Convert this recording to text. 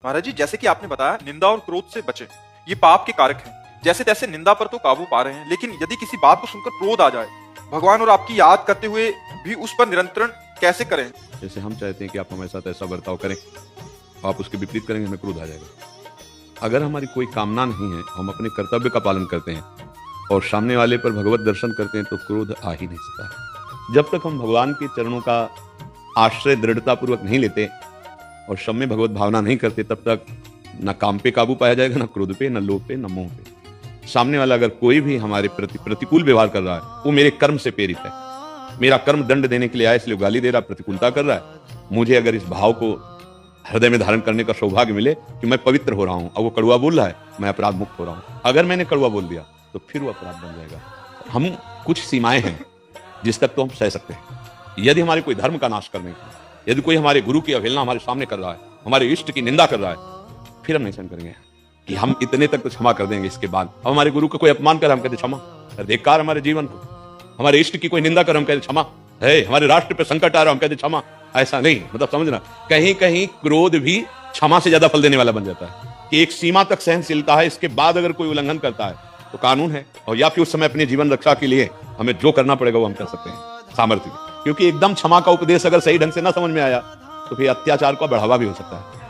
महाराज जी, जैसे कि आपने बताया निंदा और क्रोध से बचें, ये पाप के कारक हैं। जैसे तैसे निंदा पर तो काबू पा रहे हैं, लेकिन यदि किसी बात को सुनकर क्रोध आ जाए, भगवान और आपकी याद करते हुए भी उस पर नियंत्रण कैसे करें? जैसे हम चाहते हैं कि आप हमारे साथ ऐसा बर्ताव करें, आप उसके विपरीत करेंगे, हमें क्रोध आ जाएगा। अगर हमारी कोई कामना नहीं है, हम अपने कर्तव्य का पालन करते हैं और सामने वाले पर भगवत दर्शन करते हैं, तो क्रोध आ ही नहीं सकता। जब तक हम भगवान के चरणों का आश्रय दृढ़ता पूर्वक नहीं लेते और सब में भगवत भावना नहीं करते, तब तक न काम पे काबू पाया जाएगा, न क्रोध पे, न लोभ पे, न मोह पे। सामने वाला अगर कोई भी हमारे प्रति प्रतिकूल व्यवहार कर रहा है, वो मेरे कर्म से प्रेरित है। मेरा कर्म दंड देने के लिए आया, इसलिए गाली दे रहा, प्रतिकूलता कर रहा है। मुझे अगर इस भाव को हृदय में धारण करने का सौभाग्य मिले कि मैं पवित्र हो रहा हूं और वो कड़वा बोल रहा है, मैं अपराध मुक्त हो रहा हूं। अगर मैंने कड़वा बोल दिया तो फिर वो अपराध बन जाएगा। हम कुछ सीमाएं हैं जिस तक तो हम सह सकते हैं। यदि हमारे कोई धर्म का नाश करने की, यदि कोई हमारे गुरु की अवहेलना हमारे सामने कर रहा है, हमारे इष्ट की निंदा कर रहा है, फिर हम नहीं सहन करेंगे कि हम इतने तक तो क्षमा कर देंगे। इसके बाद अब हमारे गुरु का कोई अपमान कर, हम कहते क्षमा, धिक्कार हमारे जीवन को। हमारे इष्ट की कोई निंदा कर, हम कहते क्षमा है। हमारे राष्ट्र पे संकट आ रहा, हम कहते क्षमा। ऐसा नहीं, मतलब समझना, कहीं कहीं क्रोध भी क्षमा से ज्यादा फल देने वाला बन जाता है कि एक सीमा तक सहनशीलता है, इसके बाद अगर कोई उल्लंघन करता है तो कानून है, और या फिर उस समय अपने जीवन रक्षा के लिए हमें जो करना पड़ेगा वो हम कर सकते हैं सामर्थ्य। क्योंकि एकदम क्षमा का उपदेश अगर सही ढंग से ना समझ में आया तो फिर अत्याचार का बढ़ावा भी हो सकता है।